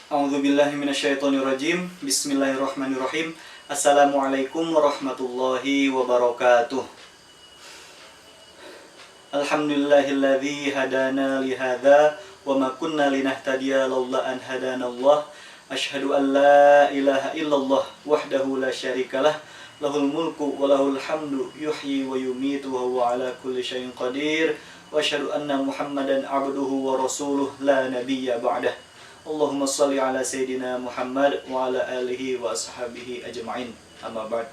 A'udzubillahi minasyaitonirrajim. Bismillahirrahmanirrahim. Assalamualaikum warahmatullahi wabarakatuh. Alhamdulillahilladzi hadana lihadza wa ma kunna linahtadiya laula an hadanallah. Asyhadu an la ilaha illallah wahdahu la syarikalah. Lahul mulku wa lahul hamdu yuhyi wa yumitu wa huwa ala kulli syai'in qadir. Wa asyhadu anna Muhammadan abduhu wa rasuluh la nabiyya ba'dah. Allahumma salli ala Sayyidina Muhammad wa ala alihi wa ashabihi ajma'in. Amma ba'd.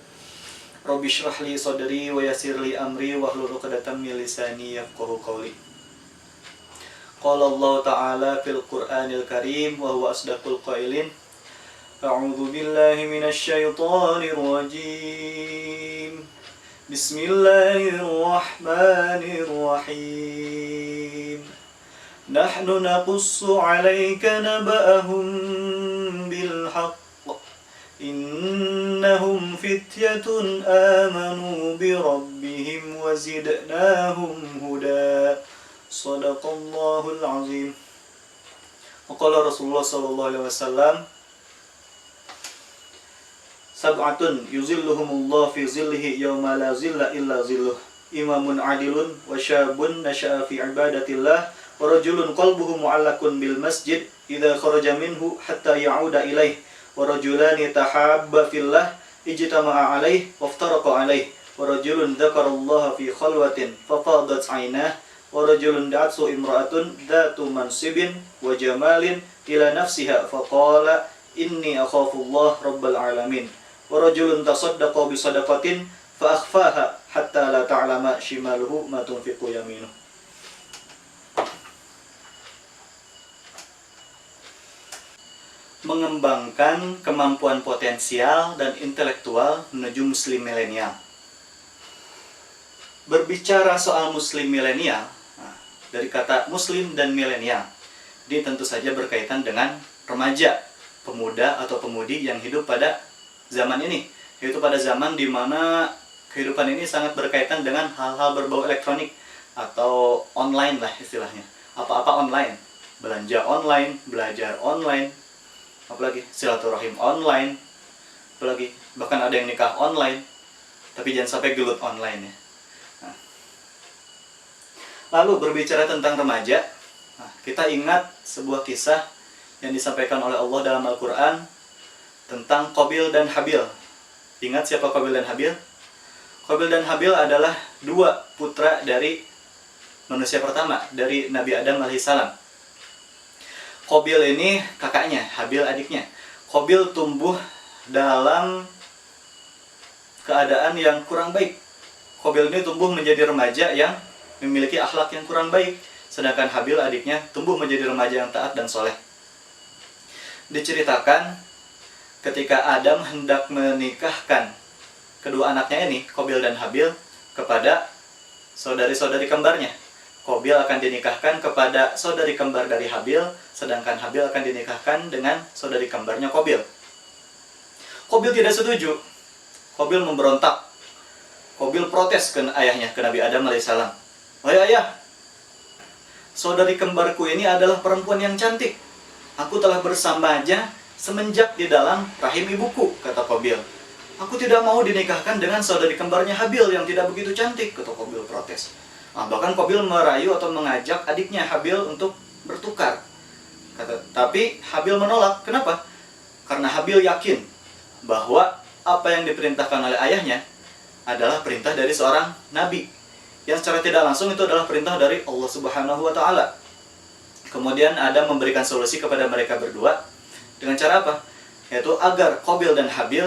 Rabbi shrah li sadri wa yassir li amri wa hlul 'uqdatam min lisani yafqahu qawli. Qala Allah Ta'ala fil Qur'anil Karim wa huwa asdaqul qailin. A'udzu billahi minasy syaithanir rajim. Bismillahirrahmanirrahim. Nahnu naqussu 'alaika naba'ahum bil haqq. Innahum fityatun amanu bi rabbihim wa zidnahum huda. Shadaqallahul azim. Qala Rasulullah sallallahu alaihi wasallam, sab'atun yuzilluhumullah fi zillihi yawma la zilla illa zilluh. Imamun adilun wa syabun nasha'a fi ibadatillah wa rajulun qalbuhu mu'allakun bil masjid idza kharaja minhu hatta ya'uda ilaih wa rajulani tahabba fillah ijtama'a alaih wa iftaraqa alaih wa rajulun dzakarallaha fi khalwatin fafadat 'ainah wa rajulun da'atsu imra'atun dzatu mansibin wa jamalin ila nafsiha faqala inni akhafullah rabbal alamin wa rajulun tasaddaqa bi sadaqatin fa akhfaha hatta la ta'lama shimaluhu ma tunfiqu yaminuh. Mengembangkan kemampuan potensial dan intelektual menuju muslim milenial. Berbicara soal muslim milenial, dari kata muslim dan milenial, ini tentu saja berkaitan dengan remaja, pemuda atau pemudi yang hidup pada zaman ini, yaitu pada zaman di mana kehidupan ini sangat berkaitan dengan hal-hal berbau elektronik atau online lah istilahnya. Apa-apa online, belanja online, belajar online, apalagi silaturahim online, apalagi bahkan ada yang nikah online, tapi jangan sampai gelut online ya. Lalu berbicara tentang remaja, kita ingat sebuah kisah yang disampaikan oleh Allah dalam Al-Quran tentang Qabil dan Habil. Ingat siapa Qabil dan Habil? Qabil dan Habil adalah dua putra dari manusia pertama, dari Nabi Adam alaihissalam. Qabil ini kakaknya, Habil adiknya. Qabil tumbuh dalam keadaan yang kurang baik. Qabil ini tumbuh menjadi remaja yang memiliki akhlak yang kurang baik, sedangkan Habil adiknya tumbuh menjadi remaja yang taat dan soleh. Diceritakan ketika Adam hendak menikahkan kedua anaknya ini, Qabil dan Habil, kepada saudari-saudari kembarnya. Qabil akan dinikahkan kepada saudari kembar dari Habil, sedangkan Habil akan dinikahkan dengan saudari kembarnya Qabil. Qabil tidak setuju. Qabil memberontak. Qabil protes ke ayahnya, ke Nabi Adam alaihissalam. "Wahai ayah, saudari kembarku ini adalah perempuan yang cantik. Aku telah bersamaja semenjak di dalam rahim ibuku," kata Qabil. "Aku tidak mau dinikahkan dengan saudari kembarnya Habil yang tidak begitu cantik," kata Qabil protes. Bahkan Qabil merayu atau mengajak adiknya Habil untuk bertukar. Tapi Habil menolak. Kenapa? Karena Habil yakin bahwa apa yang diperintahkan oleh ayahnya adalah perintah dari seorang nabi, yang secara tidak langsung itu adalah perintah dari Allah Subhanahu wa Ta'ala. Kemudian Adam memberikan solusi kepada mereka berdua dengan cara apa? Yaitu agar Qabil dan Habil,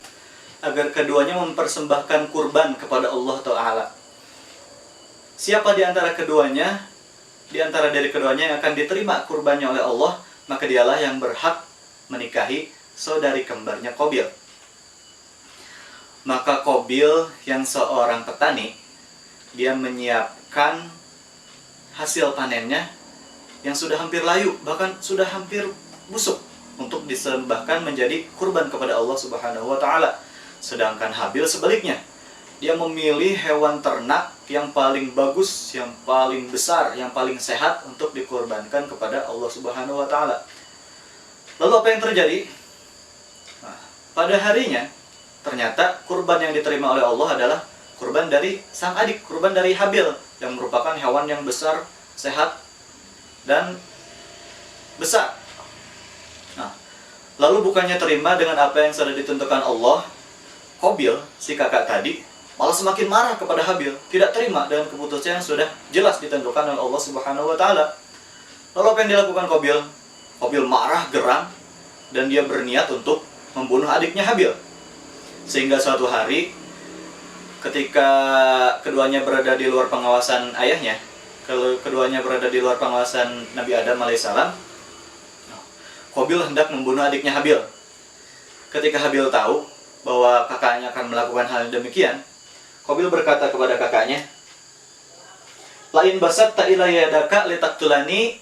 agar keduanya mempersembahkan kurban kepada Allah Ta'ala. Siapa di antara keduanya, di antara dari keduanya yang akan diterima kurbannya oleh Allah, maka dialah yang berhak menikahi saudari kembarnya Qabil. Maka Qabil yang seorang petani, dia menyiapkan hasil panennya yang sudah hampir layu, bahkan sudah hampir busuk, untuk disembahkan menjadi kurban kepada Allah Subhanahu wa Ta'ala. Sedangkan Habil sebaliknya, dia memilih hewan ternak yang paling bagus, yang paling besar, yang paling sehat untuk dikorbankan kepada Allah Subhanahu wa Ta'ala. Lalu apa yang terjadi? Nah, pada harinya ternyata kurban yang diterima oleh Allah adalah kurban dari sang adik, kurban dari Habil, yang merupakan hewan yang besar, sehat, dan besar. Nah, lalu bukannya terima dengan apa yang sudah ditentukan Allah, Qabil, si kakak tadi, malah semakin marah kepada Habil, tidak terima dengan keputusan yang sudah jelas ditentukan oleh Allah Subhanahu wa taala. Lalu apa yang dilakukan Qabil? Qabil marah, geram, dan dia berniat untuk membunuh adiknya Habil. Sehingga suatu hari ketika keduanya berada di luar pengawasan ayahnya, keduanya berada di luar pengawasan Nabi Adam alaihissalam, Qabil hendak membunuh adiknya Habil. Ketika Habil tahu bahwa kakaknya akan melakukan hal yang demikian, Qabil berkata kepada kakaknya, "Lain basatta ilayya yadaka litaktulani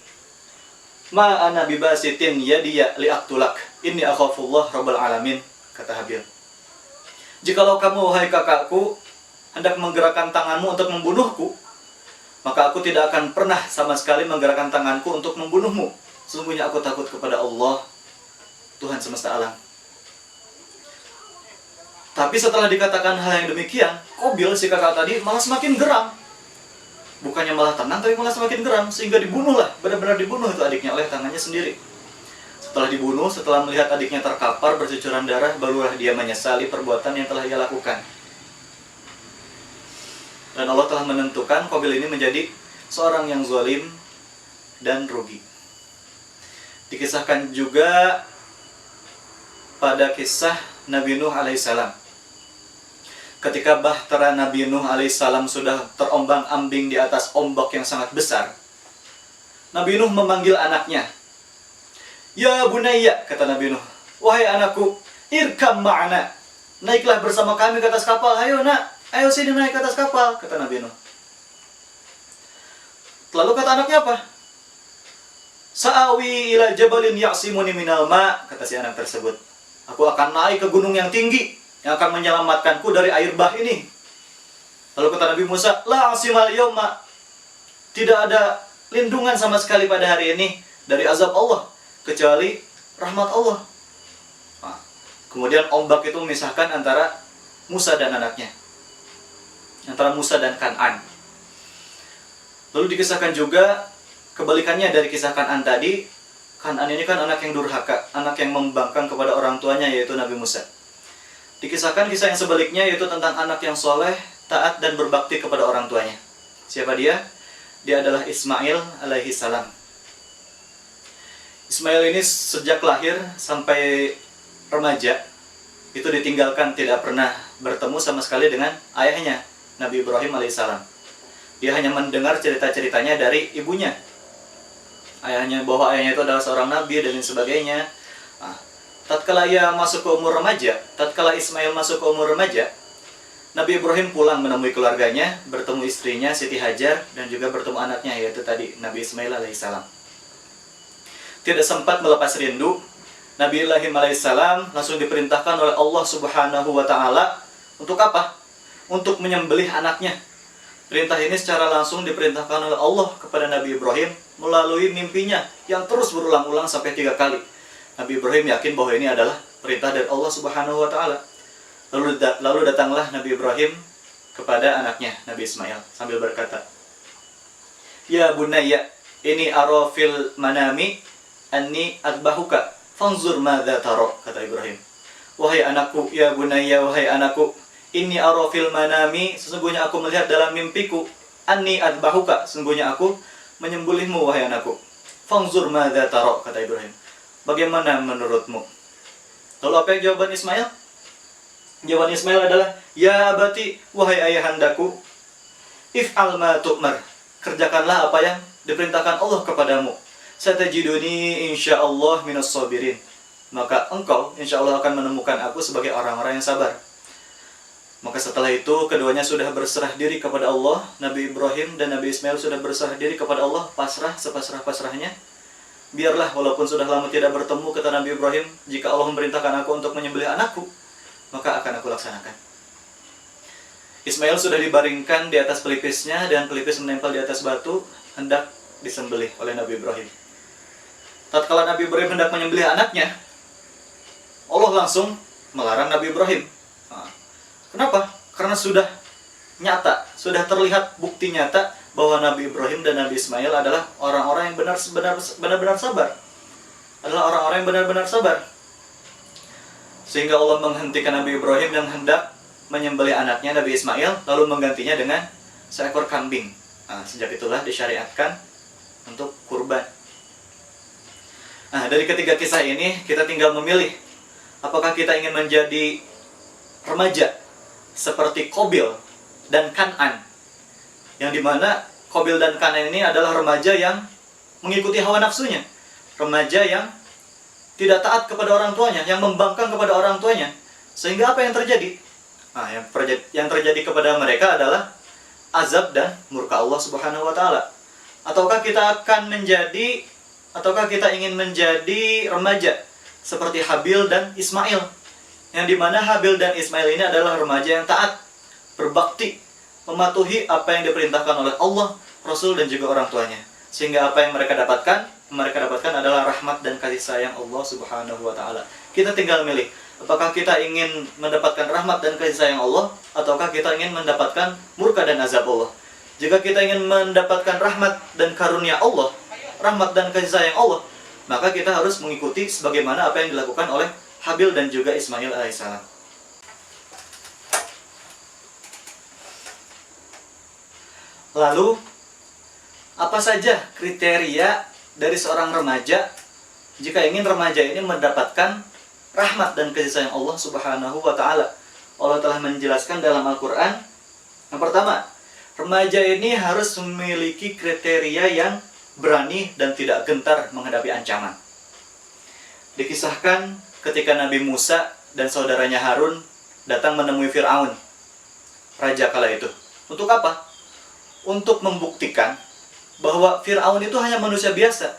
ma ana bibasitin yadiya liaktulak inni akhafullah rabbal alamin," kata Habil. "Jikalau kamu, wahai kakakku, hendak menggerakkan tanganmu untuk membunuhku, maka aku tidak akan pernah sama sekali menggerakkan tanganku untuk membunuhmu. Sesungguhnya aku takut kepada Allah, Tuhan semesta alam." Tapi setelah dikatakan hal yang demikian, Qabil, si kakak tadi, malah semakin geram. Bukannya malah tenang, tapi malah semakin geram, sehingga dibunuhlah, benar-benar dibunuh itu adiknya oleh tangannya sendiri. Setelah dibunuh, setelah melihat adiknya terkapar bercucuran darah, barulah dia menyesali perbuatan yang telah ia lakukan. Dan Allah telah menentukan Qabil ini menjadi seorang yang zalim dan rugi. Dikisahkan juga pada kisah Nabi Nuh alaihissalam. Ketika bahtera Nabi Nuh alaihissalam sudah terombang-ambing di atas ombak yang sangat besar, Nabi Nuh memanggil anaknya. "Ya bunayya," kata Nabi Nuh, "wahai anakku, irkam ma'ana, naiklah bersama kami ke atas kapal. Ayo nak, ayo sini naik ke atas kapal," kata Nabi Nuh. Lalu kata anaknya apa? "Sa'awi ila jabalin ya'simuni minal ma," kata si anak tersebut. "Aku akan naik ke gunung yang tinggi yang akan menyelamatkanku dari air bah ini." Lalu kata Nabi Musa, "La asimal yawma," tidak ada lindungan sama sekali pada hari ini dari azab Allah kecuali rahmat Allah. Nah, kemudian ombak itu memisahkan antara Musa dan anaknya, antara Musa dan Kan'an. Lalu dikisahkan juga kebalikannya dari kisah Kan'an tadi. Kan'an ini kan anak yang durhaka, anak yang membangkang kepada orang tuanya, yaitu Nabi Musa. Dikisahkan kisah yang sebaliknya, yaitu tentang anak yang soleh, taat, dan berbakti kepada orang tuanya. Siapa dia? Dia adalah Ismail alaihi salam. Ismail ini sejak lahir sampai remaja itu ditinggalkan, tidak pernah bertemu sama sekali dengan ayahnya, Nabi Ibrahim alaihissalam. Dia hanya mendengar cerita-ceritanya dari ibunya, bahwa ayahnya itu adalah seorang nabi dan lain sebagainya. Nah, tatkala ia masuk ke umur remaja, tatkala Ismail masuk ke umur remaja, Nabi Ibrahim pulang menemui keluarganya, bertemu istrinya Siti Hajar, dan juga bertemu anaknya, yaitu tadi Nabi Ismail alaihissalam. Tidak sempat melepas rindu, Nabi Ibrahim alaihissalam langsung diperintahkan oleh Allah Subhanahu wa taala untuk apa? Untuk menyembelih anaknya. Perintah ini secara langsung diperintahkan oleh Allah kepada Nabi Ibrahim melalui mimpinya yang terus berulang-ulang sampai 3 kali. Nabi Ibrahim yakin bahwa ini adalah perintah dari Allah Subhanahu wa taala. Lalu datanglah Nabi Ibrahim kepada anaknya, Nabi Ismail, sambil berkata, "Ya bunayya, ini ara fil manami anni adbahuka, fanzur madza tara," kata Ibrahim. "Wahai anakku, ya bunayya, wahai anakku, ini ara fil manami, sesungguhnya aku melihat dalam mimpiku, anni adbahuka, sesungguhnya aku menyembelihmu, wahai anakku. Fanzur madza tara," kata Ibrahim. "Bagaimana menurutmu?" Lalu apa yang jawaban Ismail? Jawaban Ismail adalah, "Ya abati, wahai ayahandaku, if'al ma tu'mar, kerjakanlah apa yang diperintahkan Allah kepadamu. Satajiduni insyaallah minas sabirin, maka engkau insyaallah akan menemukan aku sebagai orang-orang yang sabar." Maka setelah itu keduanya sudah berserah diri kepada Allah. Nabi Ibrahim dan Nabi Ismail sudah berserah diri kepada Allah, pasrah sepasrah-pasrahnya. "Biarlah walaupun sudah lama tidak bertemu," kata Nabi Ibrahim, "jika Allah memerintahkan aku untuk menyembelih anakku, maka akan aku laksanakan." Ismail sudah dibaringkan di atas pelipisnya, dan pelipis menempel di atas batu, hendak disembelih oleh Nabi Ibrahim. tatkala Nabi Ibrahim hendak menyembelih anaknya, Allah langsung melarang Nabi Ibrahim. Nah, kenapa? Karena sudah nyata, sudah terlihat bukti nyata bahwa Nabi Ibrahim dan Nabi Ismail adalah orang-orang yang benar-benar sabar. Adalah orang-orang yang benar-benar sabar. Sehingga Allah menghentikan Nabi Ibrahim yang hendak menyembelih anaknya Nabi Ismail, lalu menggantinya dengan seekor kambing. Nah, sejak itulah disyariatkan untuk kurban. Nah, dari ketiga kisah ini kita tinggal memilih apakah kita ingin menjadi remaja seperti Qabil dan Kan'an, yang dimana Qabil dan Kan'an ini adalah remaja yang mengikuti hawa nafsunya, remaja yang tidak taat kepada orang tuanya, yang membangkang kepada orang tuanya. Sehingga apa yang terjadi? Nah, yang terjadi kepada mereka adalah azab dan murka Allah Subhanahu wa taala. Ataukah kita ingin menjadi remaja seperti Habil dan Ismail, yang dimana Habil dan Ismail ini adalah remaja yang taat, berbakti, mematuhi apa yang diperintahkan oleh Allah, Rasul, dan juga orang tuanya. Sehingga apa yang mereka dapatkan adalah rahmat dan kasih sayang Allah Subhanahu wa taala. Kita tinggal milih, apakah kita ingin mendapatkan rahmat dan kasih sayang Allah, ataukah kita ingin mendapatkan murka dan azab Allah. Jika kita ingin mendapatkan rahmat dan karunia Allah, rahmat dan kasih sayang Allah, maka kita harus mengikuti sebagaimana apa yang dilakukan oleh Habil dan juga Ismail alaihissalam. Lalu, apa saja kriteria dari seorang remaja jika ingin remaja ini mendapatkan rahmat dan kasih sayang Allah Subhanahu wa taala? Allah telah menjelaskan dalam Al-Qur'an. Yang pertama, remaja ini harus memiliki kriteria yang berani dan tidak gentar menghadapi ancaman. Dikisahkan ketika Nabi Musa dan saudaranya Harun datang menemui Fir'aun, raja kala itu. Untuk apa? Untuk membuktikan bahwa Fir'aun itu hanya manusia biasa.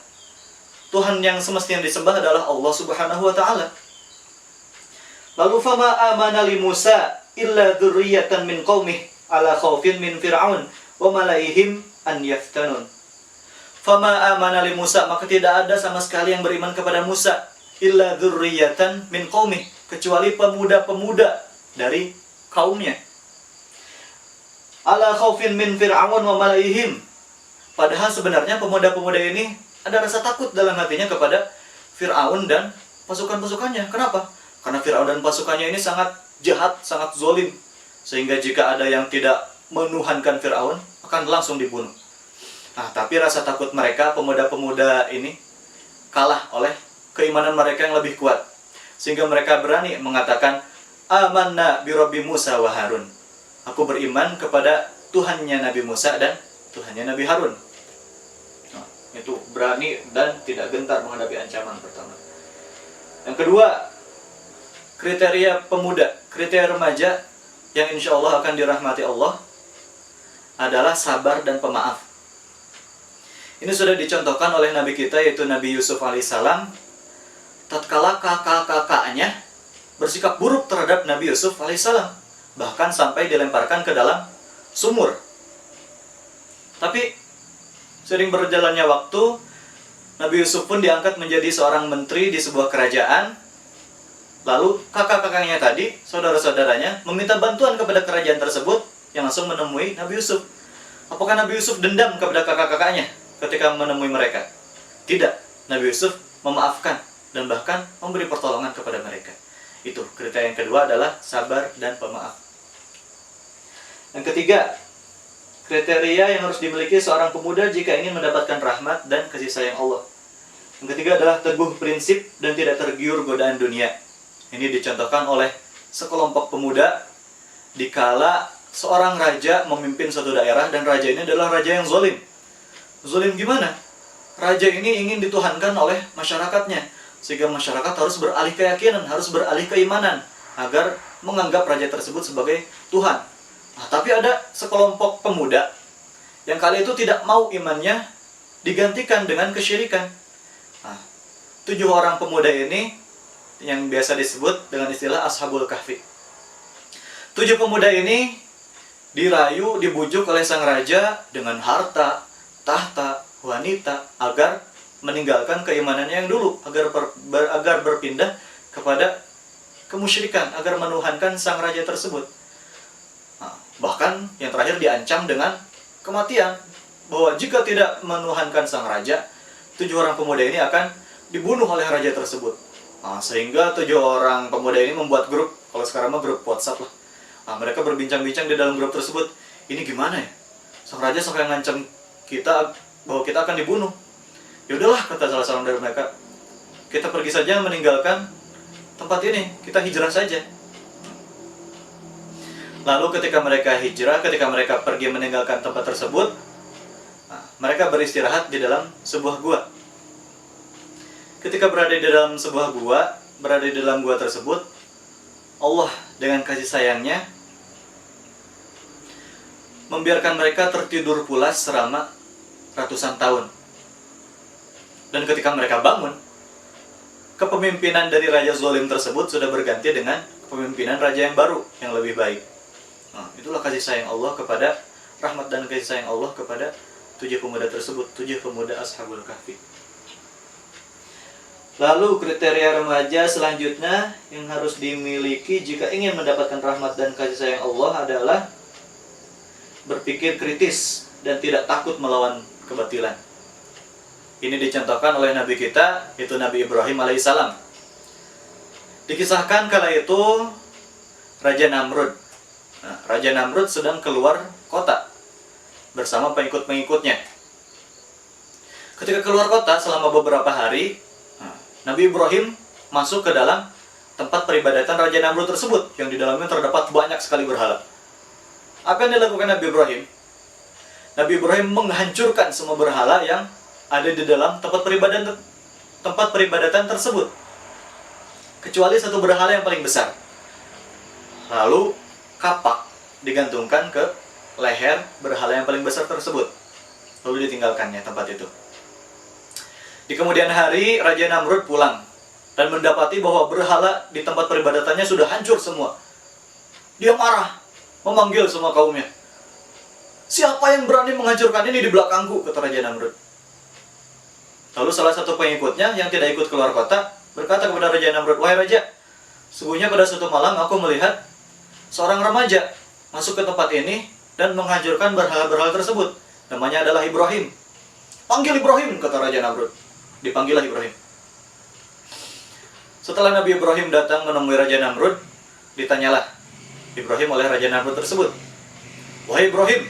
Tuhan yang semestinya disembah adalah Allah Subhanahu wa taala. Lalu fama amana li Musa illa dzurriyyatan min qaumih ala khaufin min Fir'aun wa malaihim an yaftanun. Fama amana li Musa, maka tidak ada sama sekali yang beriman kepada Musa illa dzurriyyatan min qaumih, kecuali pemuda-pemuda dari kaumnya. Ala khaufin min Fir'aun wa malaihim. Padahal sebenarnya pemuda-pemuda ini ada rasa takut dalam hatinya kepada Fir'aun dan pasukan-pasukannya. Kenapa? Karena Fir'aun dan pasukannya ini sangat jahat, sangat zalim. Sehingga jika ada yang tidak menuhankan Fir'aun, akan langsung dibunuh. Nah, tapi rasa takut mereka, pemuda-pemuda ini, kalah oleh keimanan mereka yang lebih kuat. Sehingga mereka berani mengatakan, Amanna bi Rabbi Musa wa Harun. Aku beriman kepada Tuhannya Nabi Musa dan Tuhannya Nabi Harun. Nah, itu berani dan tidak gentar menghadapi ancaman pertama. Yang kedua, kriteria pemuda, kriteria remaja yang insya Allah akan dirahmati Allah adalah sabar dan pemaaf. Ini sudah dicontohkan oleh Nabi kita, yaitu Nabi Yusuf alaihissalam. Tatkala kakak-kakaknya bersikap buruk terhadap Nabi Yusuf alaihissalam, bahkan sampai dilemparkan ke dalam sumur. Tapi sering berjalannya waktu, Nabi Yusuf pun diangkat menjadi seorang menteri di sebuah kerajaan. Lalu kakak-kakaknya tadi, saudara-saudaranya, meminta bantuan kepada kerajaan tersebut yang langsung menemui Nabi Yusuf. Apakah Nabi Yusuf dendam kepada kakak-kakaknya ketika menemui mereka? Tidak. Nabi Yusuf memaafkan dan bahkan memberi pertolongan kepada mereka. Itu kriteria yang kedua adalah sabar dan pemaaf. Yang ketiga, kriteria yang harus dimiliki seorang pemuda jika ingin mendapatkan rahmat dan kasih sayang Allah. Yang ketiga adalah teguh prinsip dan tidak tergiur godaan dunia. Ini dicontohkan oleh sekelompok pemuda dikala seorang raja memimpin suatu daerah, dan raja ini adalah raja yang zalim. Zalim gimana? Raja ini ingin dituhankan oleh masyarakatnya, sehingga masyarakat harus beralih keyakinan, harus beralih keimanan agar menganggap raja tersebut sebagai Tuhan. Nah, tapi ada sekelompok pemuda yang kali itu tidak mau imannya digantikan dengan kesyirikan. Nah, 7 orang pemuda ini yang biasa disebut dengan istilah Ashabul Kahfi. 7 pemuda ini dibujuk oleh sang raja dengan harta, tahta, wanita agar meninggalkan keimanannya yang dulu agar berpindah kepada kemusyrikan, agar menuhankan sang raja tersebut. Nah, bahkan yang terakhir diancam dengan kematian, bahwa jika tidak menuhankan sang raja, 7 orang pemuda ini akan dibunuh oleh raja tersebut. Nah, sehingga 7 orang pemuda ini membuat grup, kalau sekarang mah grup WhatsApp lah. Nah, mereka berbincang-bincang di dalam grup tersebut, ini gimana ya? Sang raja sampai ngancam kita bahwa kita akan dibunuh. Ya udahlah, kata salah seorang dari mereka, kita pergi saja meninggalkan tempat ini, kita hijrah saja. Lalu ketika mereka hijrah, ketika mereka pergi meninggalkan tempat tersebut, mereka beristirahat di dalam sebuah gua. Ketika berada di dalam sebuah gua, berada di dalam gua tersebut, Allah dengan kasih sayangnya membiarkan mereka tertidur pulas selama ratusan tahun. Dan ketika mereka bangun, kepemimpinan dari raja zalim tersebut sudah berganti dengan kepemimpinan raja yang baru, yang lebih baik. Nah, itulah kasih sayang Allah kepada, rahmat dan kasih sayang Allah kepada 7 pemuda tersebut, 7 pemuda Ashabul Kahfi. Lalu kriteria remaja selanjutnya yang harus dimiliki jika ingin mendapatkan rahmat dan kasih sayang Allah adalah berpikir kritis dan tidak takut melawan kebatilan. Ini dicontohkan oleh Nabi kita, yaitu Nabi Ibrahim alaihissalam. Dikisahkan kala itu Raja Namrud. Nah, Raja Namrud sedang keluar kota bersama pengikut-pengikutnya. Ketika keluar kota selama beberapa hari, Nabi Ibrahim masuk ke dalam tempat peribadatan Raja Namrud tersebut, yang di dalamnya terdapat banyak sekali berhala. Apa yang dilakukan Nabi Ibrahim? Nabi Ibrahim menghancurkan semua berhala yang ada di dalam tempat peribadatan tersebut, kecuali satu berhala yang paling besar. Lalu kapak digantungkan ke leher berhala yang paling besar tersebut, lalu ditinggalkannya tempat itu. Di kemudian hari, Raja Namrud pulang dan mendapati bahwa berhala di tempat peribadatannya sudah hancur semua. Dia marah, memanggil semua kaumnya. Siapa yang berani menghancurkan ini di belakangku, kata Raja Namrud. Lalu salah satu pengikutnya yang tidak ikut keluar kota berkata kepada Raja Namrud, wahai Raja, sungguhnya pada suatu malam aku melihat seorang remaja masuk ke tempat ini dan menghancurkan berhala-berhala tersebut. Namanya adalah Ibrahim. Panggil Ibrahim, kata Raja Namrud. Dipanggillah Ibrahim. Setelah Nabi Ibrahim datang menemui Raja Namrud, ditanyalah Ibrahim oleh Raja Namrud tersebut, wahai Ibrahim,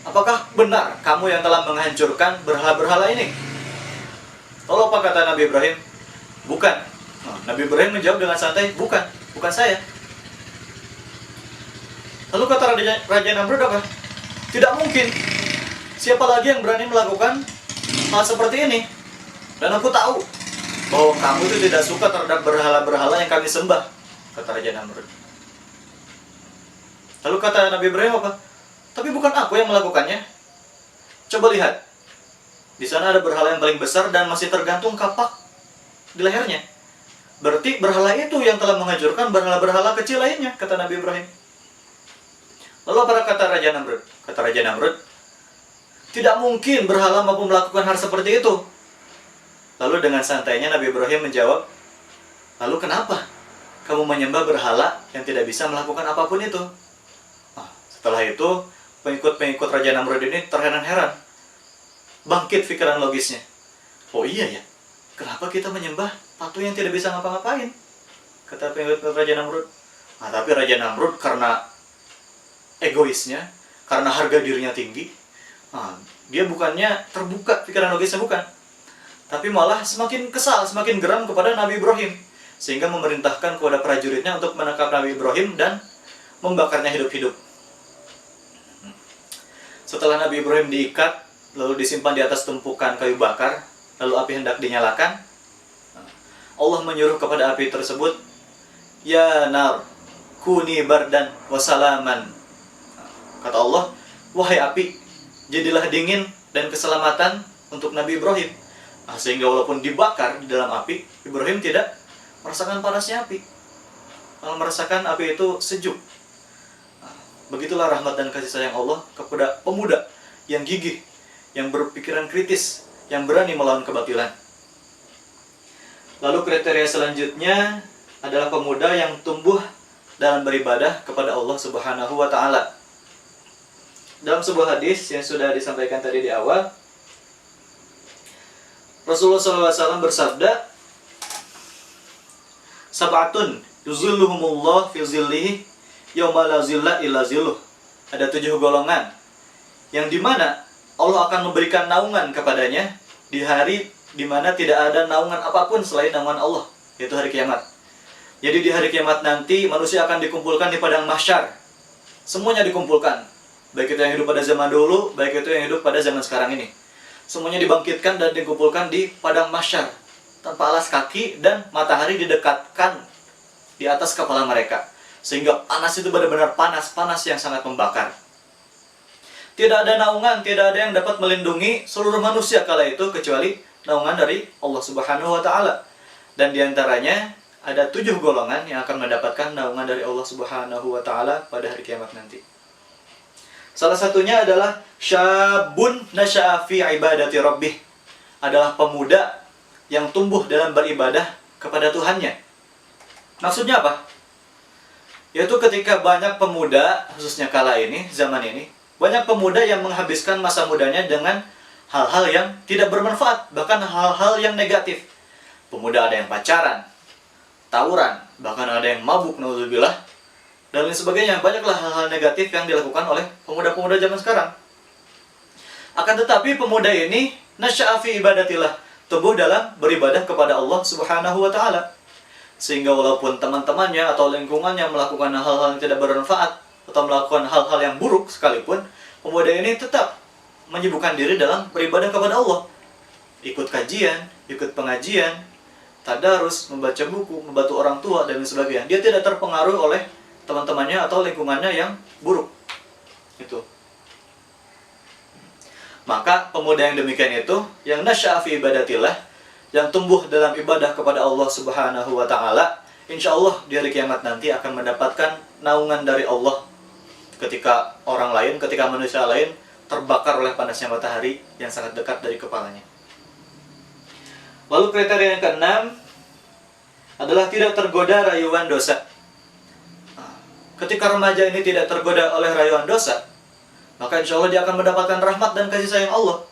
apakah benar kamu yang telah menghancurkan berhala-berhala ini? Lalu apa kata Nabi Ibrahim? Bukan. Nabi Ibrahim menjawab dengan santai, bukan saya. Lalu kata Raja Namrud apa? Tidak mungkin. Siapa lagi yang berani melakukan hal seperti ini? Dan aku tahu bahwa kamu itu tidak suka terhadap berhala-berhala yang kami sembah, kata Raja Namrud. Lalu kata Nabi Ibrahim apa? Tapi bukan aku yang melakukannya. Coba lihat. Di sana ada berhala yang paling besar dan masih tergantung kapak di lehernya. Berarti berhala itu yang telah menghancurkan berhala-berhala kecil lainnya, kata Nabi Ibrahim. Lalu apa kata Raja Namrud? Kata Raja Namrud, tidak mungkin berhala mampu melakukan hal seperti itu. Lalu dengan santainya Nabi Ibrahim menjawab, lalu kenapa kamu menyembah berhala yang tidak bisa melakukan apapun itu? Nah, setelah itu pengikut-pengikut Raja Namrud ini terheran-heran. Bangkit pikiran logisnya. Oh iya ya, kenapa kita menyembah patung yang tidak bisa ngapa-ngapain? Kata pengikut Raja Namrud. Nah, tapi Raja Namrud karena egoisnya, karena harga dirinya tinggi, dia bukannya terbuka pikiran logisnya, bukan, tapi malah semakin kesal, semakin geram kepada Nabi Ibrahim, sehingga memerintahkan kepada prajuritnya untuk menangkap Nabi Ibrahim dan membakarnya hidup-hidup. Setelah Nabi Ibrahim diikat, lalu disimpan di atas tumpukan kayu bakar, lalu api hendak dinyalakan, Allah menyuruh kepada api tersebut, ya nar, kuni bardan wasalaman. Kata Allah, wahai api, jadilah dingin dan keselamatan untuk Nabi Ibrahim. Sehingga walaupun dibakar di dalam api, Ibrahim tidak merasakan panasnya api, malah merasakan api itu sejuk. Begitulah rahmat dan kasih sayang Allah kepada pemuda yang gigih, yang berpikiran kritis, yang berani melawan kebatilan. Lalu kriteria selanjutnya adalah pemuda yang tumbuh dalam beribadah kepada Allah Subhanahu wa Ta'ala. Dalam sebuah hadis yang sudah disampaikan tadi di awal, Rasulullah SAW bersabda, "Sab'atun yuzilluhumullah fi zillihi yauma la zilla illa zilluh." Ada 7 golongan yang dimana Allah akan memberikan naungan kepadanya di hari di mana tidak ada naungan apapun selain naungan Allah, yaitu hari kiamat. Jadi di hari kiamat nanti manusia akan dikumpulkan di padang mahsyar. Semuanya dikumpulkan, baik itu yang hidup pada zaman dulu, baik itu yang hidup pada zaman sekarang ini. Semuanya dibangkitkan dan dikumpulkan di padang mahsyar tanpa alas kaki, dan matahari didekatkan di atas kepala mereka, sehingga panas itu benar-benar panas yang sangat membakar. Tidak ada naungan, tidak ada yang dapat melindungi seluruh manusia kala itu kecuali naungan dari Allah Subhanahu wa Ta'ala. Dan diantaranya ada 7 golongan yang akan mendapatkan naungan dari Allah Subhanahu wa Ta'ala pada hari kiamat nanti. Salah satunya adalah syabun nasya'a fi ibadati rabbih, adalah pemuda yang tumbuh dalam beribadah kepada Tuhannya. Maksudnya apa? Yaitu ketika banyak pemuda, khususnya kala ini, zaman ini, banyak pemuda yang menghabiskan masa mudanya dengan hal-hal yang tidak bermanfaat, bahkan hal-hal yang negatif. Pemuda ada yang pacaran, tawuran, bahkan ada yang mabuk, naudzubillah, dan lain sebagainya. Banyaklah hal-hal negatif yang dilakukan oleh pemuda-pemuda zaman sekarang. Akan tetapi pemuda ini nasya'a fi ibadatillah, tumbuh dalam beribadah kepada Allah Subhanahu wa Ta'ala. Sehingga walaupun teman-temannya atau lingkungannya melakukan hal-hal yang tidak bermanfaat atau melakukan hal-hal yang buruk sekalipun, pemuda ini tetap menyibukkan diri dalam beribadah kepada Allah. Ikut kajian, ikut pengajian, tadarus, membaca buku, membantu orang tua, dan sebagainya. Dia tidak terpengaruh oleh teman-temannya atau lingkungannya yang buruk. Itu. Maka pemuda yang demikian itu, yang nasya'a fi ibadatillah, yang tumbuh dalam ibadah kepada Allah Subhanahu wa Ta'ala, insya Allah di hari kiamat nanti akan mendapatkan naungan dari Allah ketika orang lain, ketika manusia lain terbakar oleh panasnya matahari yang sangat dekat dari kepalanya. Lalu kriteria yang keenam adalah tidak tergoda rayuan dosa. Ketika remaja ini tidak tergoda oleh rayuan dosa, maka insya Allah dia akan mendapatkan rahmat dan kasih sayang Allah.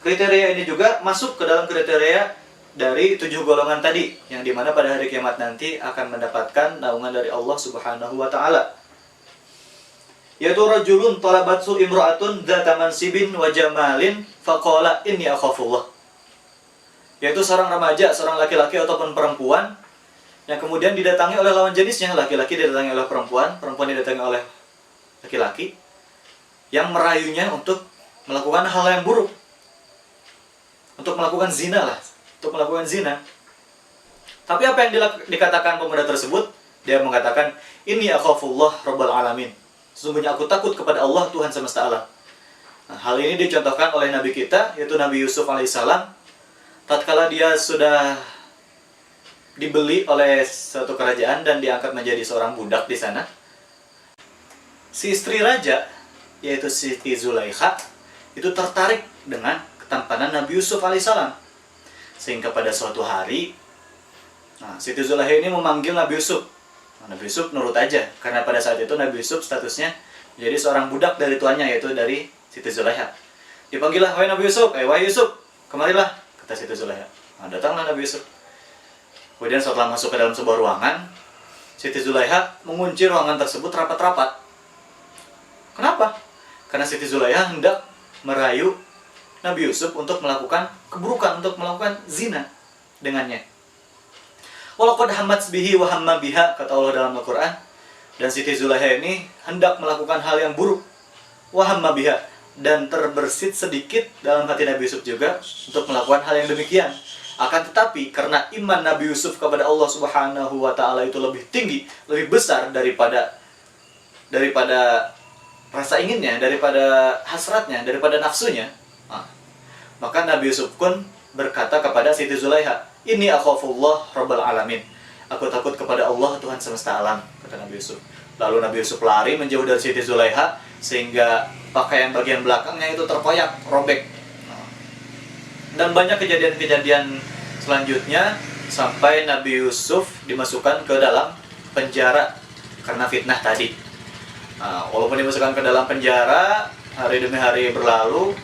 Kriteria ini juga masuk ke dalam kriteria dari 7 golongan tadi, yang dimana pada hari kiamat nanti akan mendapatkan naungan dari Allah Subhanahu wa Ta'ala. Yaitu rajulun talabatsu imra'atun dzata mansibin wa jamalin faqala inni akhafullah. Yaitu seorang remaja, seorang laki-laki ataupun perempuan yang kemudian didatangi oleh lawan jenisnya, laki-laki didatangi oleh perempuan, perempuan didatangi oleh laki-laki yang merayunya untuk melakukan hal yang buruk, untuk melakukan zina lah, untuk melakukan zina. Tapi apa yang dikatakan pemuda tersebut? Dia mengatakan, "Inni akhafullah rabbal alamin." Sesungguhnya aku takut kepada Allah, Tuhan semesta alam. Nah, hal ini dicontohkan oleh Nabi kita, yaitu Nabi Yusuf alaihissalam. Tatkala dia sudah dibeli oleh suatu kerajaan dan diangkat menjadi seorang budak di sana, si istri raja, yaitu Siti Zulaikha, itu tertarik dengan ketampanan Nabi Yusuf alaihissalam. Sehingga pada suatu hari, Siti Zulaikha ini memanggil Nabi Yusuf. Nabi Yusuf nurut aja, karena pada saat itu Nabi Yusuf statusnya menjadi seorang budak dari tuannya, yaitu dari Siti Zulaikha. Dipanggillah, "Wahai Nabi Yusuf, wahai Yusuf, kemarilah," kata Siti Zulaikha. Datanglah Nabi Yusuf. Kemudian setelah masuk ke dalam sebuah ruangan, Siti Zulaikha mengunci ruangan tersebut rapat-rapat. Kenapa? Karena Siti Zulaikha hendak merayu Nabi Yusuf untuk melakukan keburukan, untuk melakukan zina dengannya. Walaqad hammat bihi wa hamma biha, kata Allah dalam Al-Quran. Dan Siti Zulaikha ini hendak melakukan hal yang buruk, wa hamma biha, dan terbersit sedikit dalam hati Nabi Yusuf juga untuk melakukan hal yang demikian. Akan tetapi karena iman Nabi Yusuf kepada Allah Subhanahu wa Ta'ala itu lebih tinggi, lebih besar daripada rasa inginnya, daripada hasratnya, daripada nafsunya, maka Nabi Yusuf pun berkata kepada Siti Zulaikha, "Inni akhafullah rabbal alamin." Aku takut kepada Allah, Tuhan semesta alam, kata Nabi Yusuf. Lalu Nabi Yusuf lari menjauh dari Siti Zulaikha, sehingga pakaian bagian belakangnya itu terkoyak, robek. Dan banyak kejadian-kejadian selanjutnya sampai Nabi Yusuf dimasukkan ke dalam penjara karena fitnah tadi. Nah, walaupun dimasukkan ke dalam penjara, hari demi hari berlalu,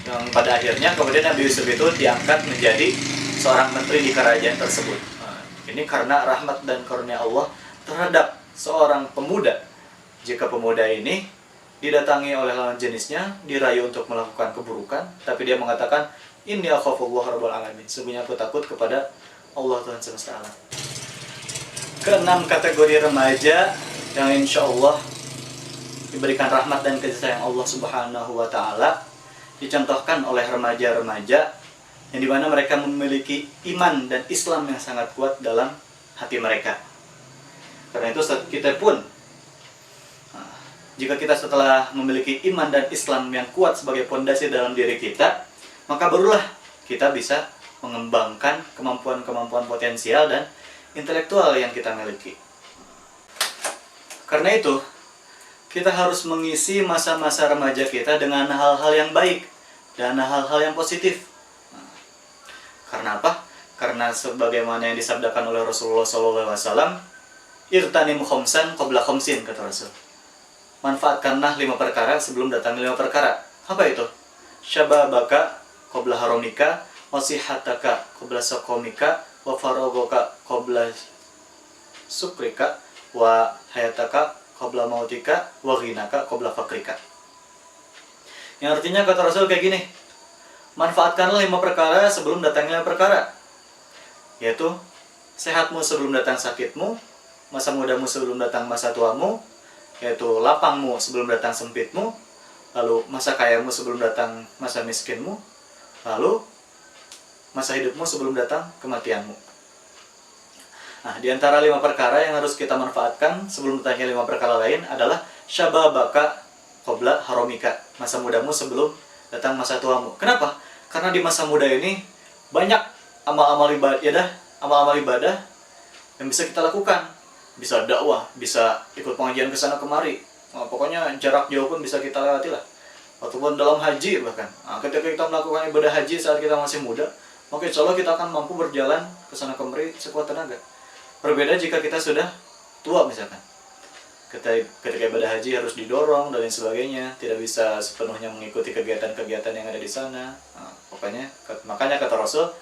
yang pada akhirnya kemudian Nabi Yusuf itu diangkat menjadi seorang menteri di kerajaan tersebut. Nah, ini karena rahmat dan karunia Allah terhadap seorang pemuda. Jika pemuda ini didatangi oleh lawan jenisnya, dirayu untuk melakukan keburukan, tapi dia mengatakan, "Inni akhafullah rabbul alamin." Sesungguhnya aku takut kepada Allah Tuhan semesta alam. Keenam kategori remaja yang insya Allah diberikan rahmat dan kasih sayang Allah Subhanahu wa Ta'ala, dicontohkan oleh remaja-remaja yang dimana mereka memiliki iman dan Islam yang sangat kuat dalam hati mereka. Karena itu kita pun, jika kita setelah memiliki iman dan Islam yang kuat sebagai pondasi dalam diri kita, maka barulah kita bisa mengembangkan kemampuan-kemampuan potensial dan intelektual yang kita miliki. Karena itu, kita harus mengisi masa-masa remaja kita dengan hal-hal yang baik dan hal-hal yang positif. Karena apa? Karena sebagaimana yang disabdakan oleh Rasulullah SAW, "Irtanim khomsan qabla khomsin," kata Rasul. Manfaatkanlah 5 perkara sebelum datang 5 perkara. Apa itu? Syababaka qabla haromika, wasihataka qabla sakomika, wa faragaka qabla sukrika, wa hayataka qabla mautika, wa ghinaka qabla fakrika. Yang artinya kata Rasul kayak gini, manfaatkanlah 5 perkara sebelum datangnya 5 perkara, yaitu sehatmu sebelum datang sakitmu, masa mudamu sebelum datang masa tuamu, yaitu lapangmu sebelum datang sempitmu, lalu masa kayamu sebelum datang masa miskinmu, lalu masa hidupmu sebelum datang kematianmu. Nah, di antara 5 perkara yang harus kita manfaatkan sebelum datangnya 5 perkara lain adalah syababaka qabla haromika, masa mudamu sebelum datang masa tuamu. Kenapa? Karena di masa muda ini banyak amal-amal ibadah yang bisa kita lakukan. Bisa dakwah, bisa ikut pengajian ke sana kemari. Nah, pokoknya jarak jauh pun bisa kita lewati lah. Ataupun dalam haji bahkan. Nah, ketika kita melakukan ibadah haji saat kita masih muda, maka insya Allah kita akan mampu berjalan ke sana kemari sekuat tenaga. Berbeda jika kita sudah tua misalkan. Ketika ibadah haji harus didorong dan lain sebagainya, tidak bisa sepenuhnya mengikuti kegiatan-kegiatan yang ada di sana. Nah, makanya kata Rasul,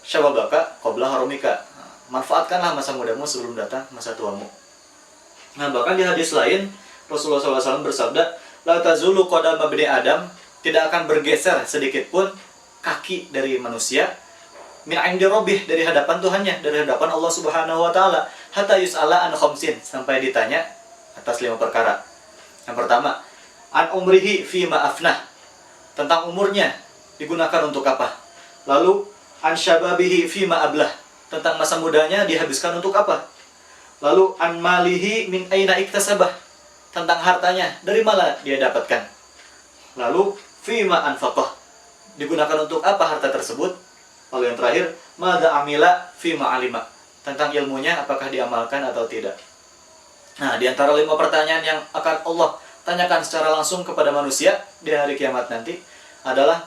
syababaka qabla haromika. Manfaatkanlah masa mudamu sebelum datang masa tuamu. Nah, bahkan di hadis lain Rasulullah SAW bersabda, "La tazulu qadama bani Adam," tidak akan bergeser sedikit pun kaki dari manusia, min 'indi rabbih, dari hadapan Tuhannya, dari hadapan Allah Subhanahu wa Ta'ala, hatta yus'ala an khamsin, sampai ditanya atas 5 perkara. Yang pertama, an umrihi fi ma afnah, tentang umurnya digunakan untuk apa. Lalu an syababihi fi ma ablah, tentang masa mudanya dihabiskan untuk apa. Lalu an malihi min aina iktasabah, tentang hartanya dari mana dia dapatkan. Lalu fima anfaqah, digunakan untuk apa harta tersebut. Lalu yang terakhir, madza amila fima alima, tentang ilmunya apakah diamalkan atau tidak. Nah, di antara 5 pertanyaan yang akan Allah tanyakan secara langsung kepada manusia di hari kiamat nanti adalah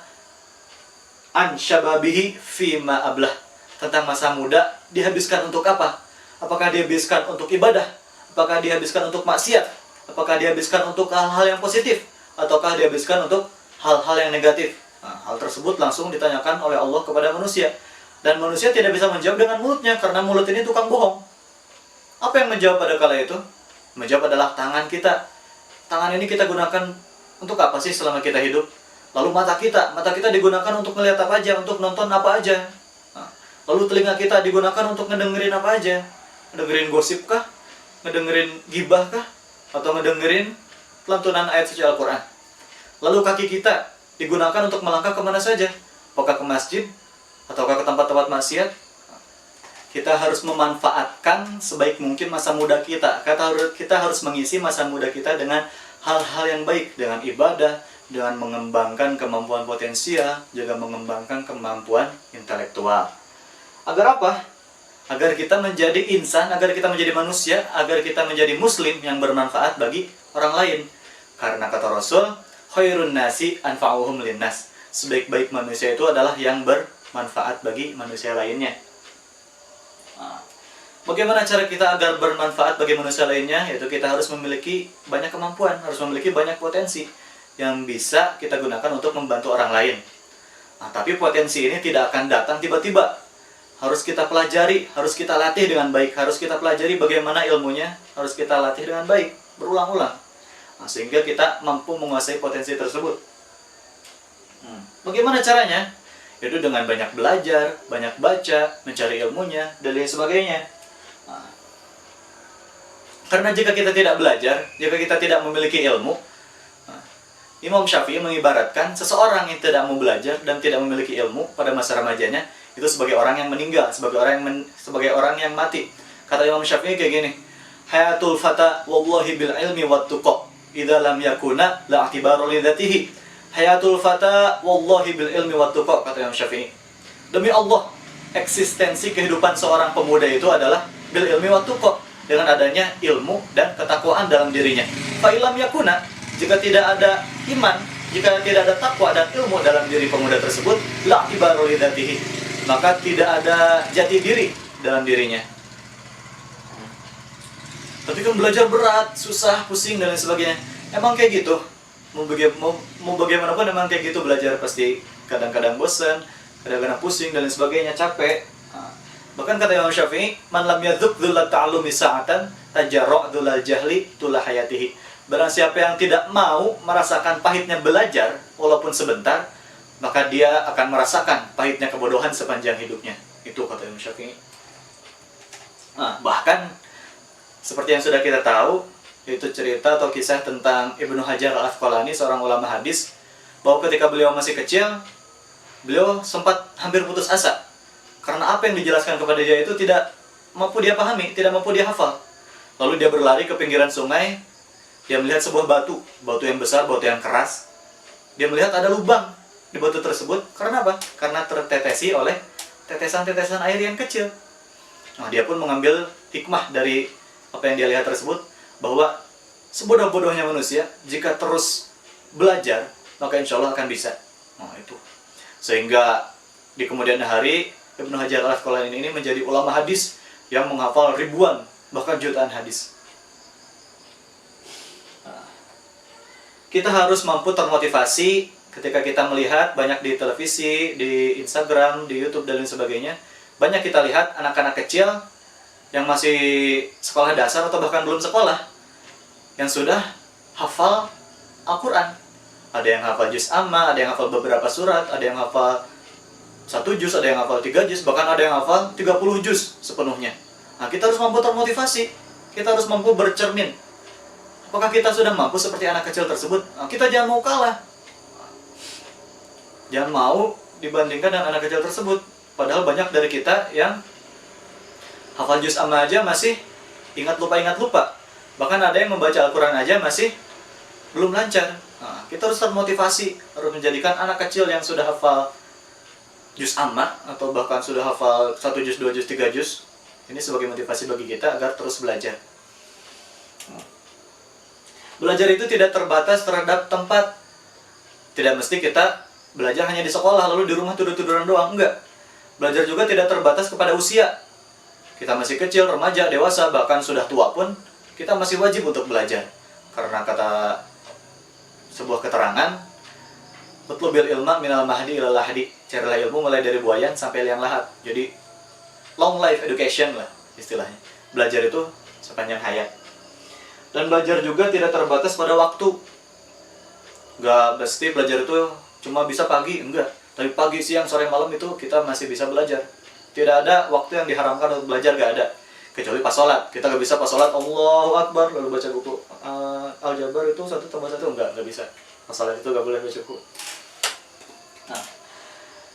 an syababihi fima ablah, tentang masa muda dihabiskan untuk apa? Apakah dihabiskan untuk ibadah? Apakah dihabiskan untuk maksiat? Apakah dihabiskan untuk hal-hal yang positif? Ataukah dihabiskan untuk hal-hal yang negatif? Nah, hal tersebut langsung ditanyakan oleh Allah kepada manusia. Dan manusia tidak bisa menjawab dengan mulutnya, karena mulut ini tukang bohong. Apa yang menjawab pada kala itu? Menjawab adalah tangan kita. Tangan ini kita gunakan untuk apa sih selama kita hidup? Lalu mata kita digunakan untuk melihat apa aja, untuk nonton apa aja. Lalu telinga kita digunakan untuk ngedengerin apa aja. Ngedengerin gosip kah? Ngedengerin gibah kah? Atau ngedengerin lantunan ayat suci Al-Quran. Lalu kaki kita digunakan untuk melangkah kemana saja. Apakah ke masjid? Ataukah ke tempat-tempat maksiat? Kita harus memanfaatkan sebaik mungkin masa muda kita. Kita harus mengisi masa muda kita dengan hal-hal yang baik. Dengan ibadah, dengan mengembangkan kemampuan potensial, juga mengembangkan kemampuan intelektual. Agar apa? Agar kita menjadi insan, agar kita menjadi manusia, agar kita menjadi muslim yang bermanfaat bagi orang lain. Karena kata Rasul, khairun nasi anfa'uhum linnas, sebaik-baik manusia itu adalah yang bermanfaat bagi manusia lainnya. Nah, bagaimana cara kita agar bermanfaat bagi manusia lainnya? Yaitu kita harus memiliki banyak kemampuan, harus memiliki banyak potensi yang bisa kita gunakan untuk membantu orang lain. Nah, tapi potensi ini tidak akan datang tiba-tiba. Harus kita pelajari, harus kita latih dengan baik, harus kita pelajari bagaimana ilmunya, harus kita latih dengan baik, berulang-ulang. Nah, sehingga kita mampu menguasai potensi tersebut. Bagaimana caranya? Yaitu dengan banyak belajar, banyak baca, mencari ilmunya, dan lain sebagainya. Nah, karena jika kita tidak belajar, jika kita tidak memiliki ilmu, Imam Syafi'i mengibaratkan seseorang yang tidak mau belajar dan tidak memiliki ilmu pada masa remajanya itu sebagai orang yang meninggal, sebagai orang yang mati. Kata Imam Syafi'i kayak gini, hayatul fata wallahi bil ilmi wat tuqa idza lam yakuna la i'tibaru li dzatihi. Hayatul fata wallahi bil ilmi wat tuqa, kata Imam Syafi'i. Demi Allah, eksistensi kehidupan seorang pemuda itu adalah bil ilmi wat tuqa, dengan adanya ilmu dan ketakwaan dalam dirinya. Fa ilam yakuna, jika tidak ada iman, jika tidak ada takwa dan ilmu dalam diri pemuda tersebut, la i'tibaru li dzatihi, maka tidak ada jati diri dalam dirinya. Tapi kan belajar berat, susah, pusing dan lain sebagainya. Emang kayak gitu? Mau bagaimanapun emang kayak gitu, belajar pasti kadang-kadang bosan, kadang-kadang pusing dan lain sebagainya, capek. Bahkan kata Imam Syafi'i, man lam yadzuq dzullat ta'allumi sa'atan tajarra' dzulal jahli tula hayatihi. Barang siapa yang tidak mau merasakan pahitnya belajar walaupun sebentar, maka dia akan merasakan pahitnya kebodohan sepanjang hidupnya. Itu kata Imam Syafi'i. Bahkan seperti yang sudah kita tahu, yaitu cerita atau kisah tentang Ibnu Hajar Al-Asqalani, seorang ulama hadis, bahwa ketika beliau masih kecil, beliau sempat hampir putus asa karena apa yang dijelaskan kepada dia itu tidak mampu dia pahami, tidak mampu dia hafal. Lalu dia berlari ke pinggiran sungai, dia melihat sebuah batu yang besar, batu yang keras. Dia melihat ada lubang di batu tersebut. Karena apa? Karena tertetesi oleh tetesan-tetesan air yang kecil. Nah, dia pun mengambil hikmah dari apa yang dia lihat tersebut, bahwa sebodoh-bodohnya manusia, jika terus belajar, maka insya Allah akan bisa. Nah, itu. Sehingga di kemudian hari, Ibnu Hajar Al-Asqalani ini menjadi ulama hadis yang menghafal ribuan, bahkan jutaan hadis. Nah, kita harus mampu termotivasi ketika kita melihat banyak di televisi, di Instagram, di YouTube, dan lain sebagainya. Banyak kita lihat anak-anak kecil yang masih sekolah dasar atau bahkan belum sekolah, yang sudah hafal Al-Quran. Ada yang hafal juz amma, ada yang hafal beberapa surat, ada yang hafal 1 juz, ada yang hafal 3 juz, bahkan ada yang hafal 30 juz sepenuhnya. Nah, kita harus mampu termotivasi, kita harus mampu bercermin. Apakah kita sudah mampu seperti anak kecil tersebut? Nah, kita jangan mau kalah. Jangan mau dibandingkan dengan anak kecil tersebut. Padahal banyak dari kita yang hafal juz amma aja masih ingat lupa. Bahkan ada yang membaca Al-Quran aja masih belum lancar. Nah, kita harus termotivasi, harus menjadikan anak kecil yang sudah hafal juz amma atau bahkan sudah hafal 1 juz, 2 juz, 3 juz, ini sebagai motivasi bagi kita agar terus belajar. Belajar itu tidak terbatas terhadap tempat. Tidak mesti kita belajar hanya di sekolah lalu di rumah tidur-tiduran doang, enggak. Belajar juga tidak terbatas kepada usia. Kita masih kecil, remaja, dewasa, bahkan sudah tua pun kita masih wajib untuk belajar. Karena kata sebuah keterangan, utlubil ilma minal mahdi ilal lahdi, carilah ilmu mulai dari buayan sampai liang lahat. Jadi long life education lah istilahnya. Belajar itu sepanjang hayat. Dan belajar juga tidak terbatas pada waktu. Nggak mesti belajar itu cuma bisa pagi, enggak. Tapi pagi, siang, sore, malam itu kita masih bisa belajar. Tidak ada waktu yang diharamkan untuk belajar, nggak ada. Kecuali pas sholat, kita nggak bisa pas sholat Allahu Akbar lalu baca buku Al-Jabar itu 1 tambah 1, nggak bisa. Pas sholat itu nggak boleh baca buku. Nah,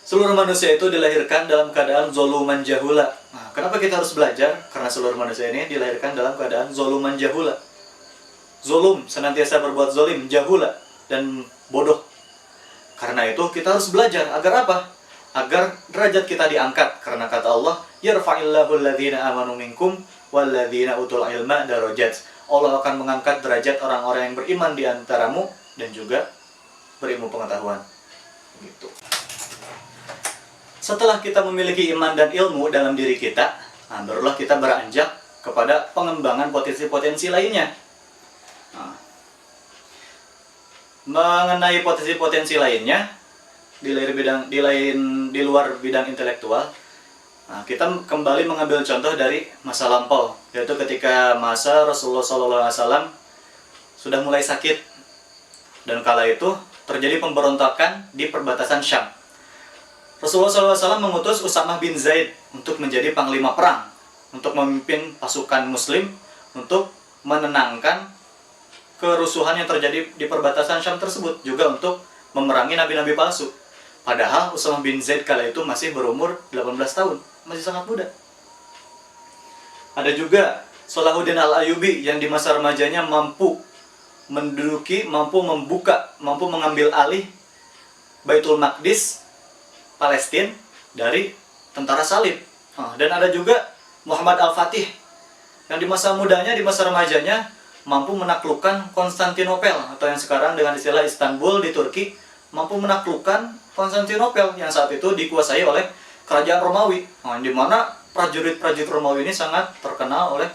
seluruh manusia itu dilahirkan dalam keadaan zoluman jahula. Nah, kenapa kita harus belajar? Karena seluruh manusia ini dilahirkan dalam keadaan zoluman jahula. Zolum, senantiasa berbuat zolim, jahula, dan bodoh. Karena itu kita harus belajar. Agar apa? Agar derajat kita diangkat. Karena kata Allah, yarfa'illahu alladhina amanu minkum walladhina utul ilma darajat. Allah akan mengangkat derajat orang-orang yang beriman di antaramu dan juga berilmu pengetahuan. Gitu. Setelah kita memiliki iman dan ilmu dalam diri kita, nah, barulah kita beranjak kepada pengembangan potensi-potensi lainnya. Nah, mengenai potensi-potensi lainnya di luar bidang intelektual, nah, kita kembali mengambil contoh dari masa lampau, yaitu ketika masa Rasulullah SAW sudah mulai sakit, dan kala itu terjadi pemberontakan di perbatasan Syam. Rasulullah SAW mengutus Usamah bin Zaid untuk menjadi panglima perang, untuk memimpin pasukan muslim, untuk menenangkan kerusuhan yang terjadi di perbatasan Syam tersebut, juga untuk memerangi nabi-nabi palsu. Padahal Usamah bin Zaid kala itu masih berumur 18 tahun, masih sangat muda. Ada juga Salahuddin Al-Ayyubi yang di masa remajanya mampu mengambil alih Baitul Maqdis Palestina dari tentara salib. Dan ada juga Muhammad Al-Fatih yang di masa mudanya, di masa remajanya mampu menaklukkan Konstantinopel, atau yang sekarang dengan istilah Istanbul di Turki, mampu menaklukkan Konstantinopel yang saat itu dikuasai oleh kerajaan Romawi. Di mana prajurit-prajurit Romawi ini sangat terkenal oleh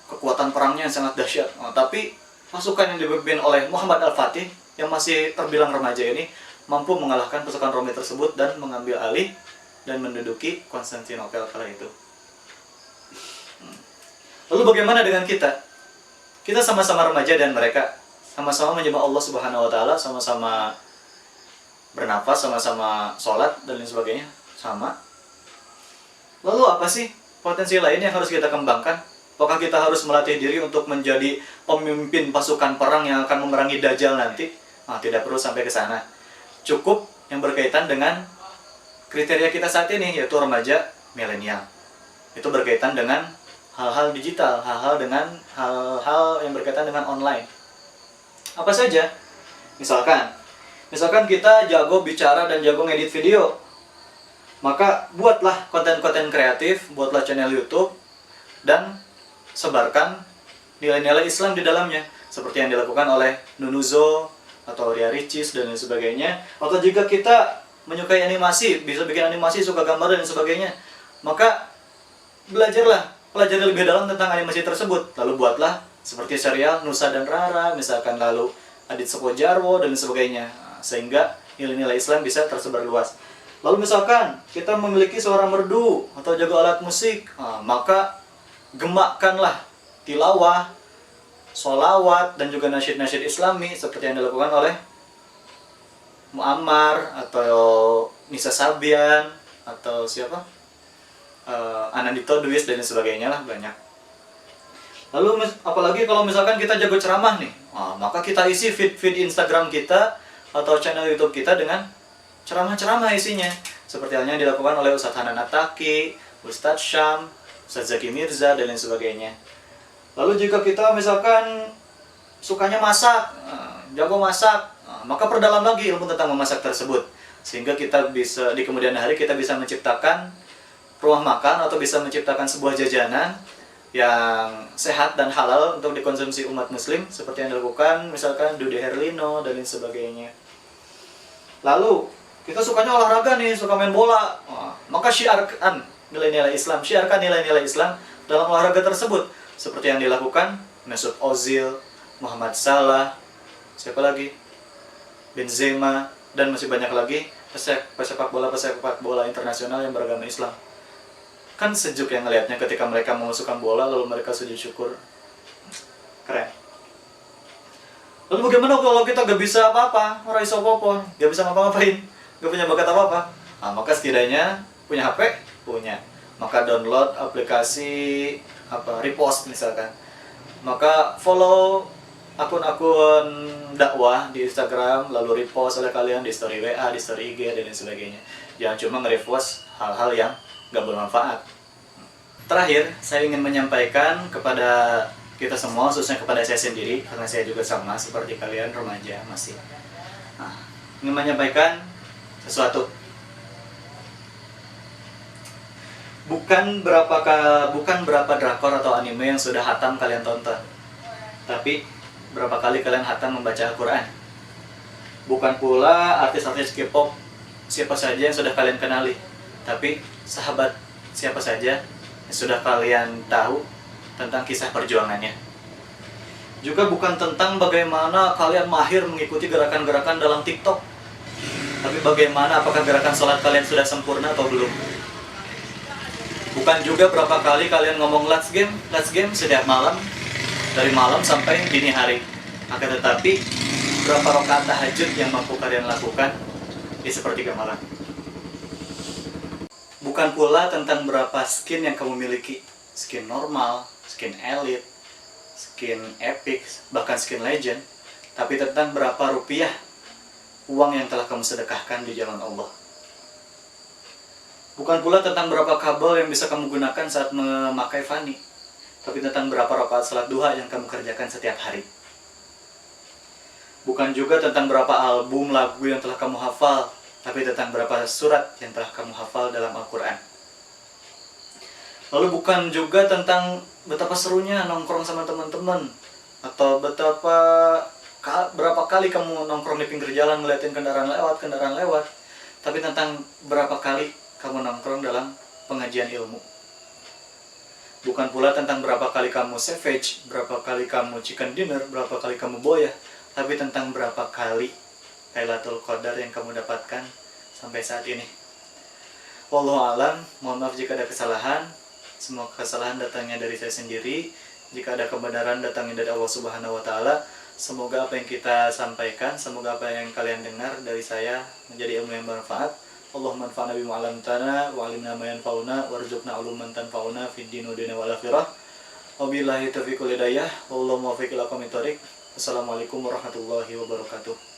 kekuatan perangnya yang sangat dahsyat. Tapi pasukan yang dipimpin oleh Muhammad Al-Fatih yang masih terbilang remaja ini mampu mengalahkan pasukan Romawi tersebut dan mengambil alih dan menduduki Konstantinopel kala itu. Lalu bagaimana dengan kita? Kita sama-sama remaja dan mereka sama-sama menyembah Allah Subhanahu wa taala, sama-sama bernafas, sama-sama sholat dan lain sebagainya, sama. Lalu apa sih potensi lain yang harus kita kembangkan? Apakah kita harus melatih diri untuk menjadi pemimpin pasukan perang yang akan memerangi Dajjal nanti? Tidak perlu sampai ke sana. Cukup yang berkaitan dengan kriteria kita saat ini, yaitu remaja milenial. Itu berkaitan dengan hal-hal digital, hal-hal yang berkaitan dengan online. Apa saja? Misalkan kita jago bicara dan jago ngedit video, maka buatlah konten-konten kreatif, buatlah channel YouTube, dan sebarkan nilai-nilai Islam di dalamnya, seperti yang dilakukan oleh Nunuzo atau Ria Ricis dan lain sebagainya. Atau jika kita menyukai animasi, bisa bikin animasi, suka gambar dan sebagainya, maka pelajari lebih dalam tentang animasi tersebut. Lalu buatlah seperti serial Nusa dan Rara, misalkan, lalu Adit Soko Jarwo dan sebagainya, sehingga nilai-nilai Islam bisa tersebar luas. Lalu misalkan kita memiliki suara merdu atau jago alat musik, maka gemakkanlah tilawah, sholawat, dan juga nasyid-nasyid Islami seperti yang dilakukan oleh Muammar atau Nisa Sabian atau siapa, Anandito Dwis dan sebagainya lah, banyak. Lalu apalagi kalau misalkan kita jago ceramah nih, maka kita isi feed Instagram kita atau channel YouTube kita dengan ceramah-ceramah isinya, seperti halnya yang dilakukan oleh Ustadz Hanan Attaqi, Ustadz Syam, Ustadz Zaki Mirza dan lain sebagainya. Lalu jika kita misalkan sukanya masak, jago masak, maka perdalam lagi ilmu tentang memasak tersebut, sehingga kita bisa di kemudian hari kita bisa menciptakan rumah makan atau bisa menciptakan sebuah jajanan yang sehat dan halal untuk dikonsumsi umat muslim, seperti yang dilakukan misalkan Dude Herlino dan lain sebagainya. Lalu kita sukanya olahraga nih, suka main bola, maka syiarkan nilai-nilai Islam, dalam olahraga tersebut, seperti yang dilakukan Mesut Ozil, Muhammad Salah, siapa lagi, Benzema, dan masih banyak lagi pesepak bola internasional yang beragama Islam. Kan sejuk yang ngelihatnya ketika mereka memasukkan bola lalu mereka sujud syukur. Keren. Lalu bagaimana kalau kita gak bisa apa-apa, ora iso apa-apa, gak bisa ngapa-ngapain, gak punya bakat apa-apa? Maka setidaknya punya HP, punya. Maka download aplikasi Repost misalkan. Maka follow akun-akun dakwah di Instagram, lalu repost oleh kalian di story WA, di story IG dan lain sebagainya. Jangan cuma nge-repost hal-hal yang gak bermanfaat. Terakhir, saya ingin menyampaikan kepada kita semua, khususnya kepada saya sendiri, karena saya juga sama seperti kalian, remaja masih. Ingin menyampaikan sesuatu. Bukan berapa drakor atau anime yang sudah hatam kalian tonton, tapi berapa kali kalian hatam membaca Al-Quran. Bukan pula artis-artis K-pop siapa saja yang sudah kalian kenali, tapi sahabat siapa saja yang sudah kalian tahu tentang kisah perjuangannya. Juga bukan tentang bagaimana kalian mahir mengikuti gerakan-gerakan dalam TikTok, tapi bagaimana apakah gerakan sholat kalian sudah sempurna atau belum. Bukan juga berapa kali kalian ngomong let's game setiap malam, dari malam sampai dini hari. Akan tetapi, berapa rakaat tahajud yang mampu kalian lakukan di sepertiga malam. Bukan pula tentang berapa skin yang kamu miliki, skin normal, skin elite, skin epic, bahkan skin legend, tapi tentang berapa rupiah uang yang telah kamu sedekahkan di jalan Allah. Bukan pula tentang berapa kabel yang bisa kamu gunakan saat memakai Fani, tapi tentang berapa rakaat salat duha yang kamu kerjakan setiap hari. Bukan juga tentang berapa album lagu yang telah kamu hafal, tapi tentang berapa surat yang telah kamu hafal dalam Al-Quran. Lalu bukan juga tentang betapa serunya nongkrong sama teman-teman, atau berapa kali kamu nongkrong di pinggir jalan ngeliatin kendaraan lewat, tapi tentang berapa kali kamu nongkrong dalam pengajian ilmu. Bukan pula tentang berapa kali kamu savage, berapa kali kamu chicken dinner, berapa kali kamu boya, tapi tentang berapa kali Lailatul Qadar yang kamu dapatkan sampai saat ini. Wallahu a'lam, mohon maaf jika ada kesalahan. Semua kesalahan datangnya dari saya sendiri. Jika ada kebenaran datangnya dari Allah Subhanahu wa taala. Semoga apa yang kita sampaikan, semoga apa yang kalian dengar dari saya menjadi ilmu yang bermanfaat. Allahumma anfa'na bima 'allamtana wa 'allimna ma yanfa'una warzuqna 'uluman tanfa'una fid din wa dunya wal akhirah. Wabillahi taufiq wal hidayah. Wallahu muwaffiq ila aqwamit thoriq. Wassalamualaikum warahmatullahi wabarakatuh.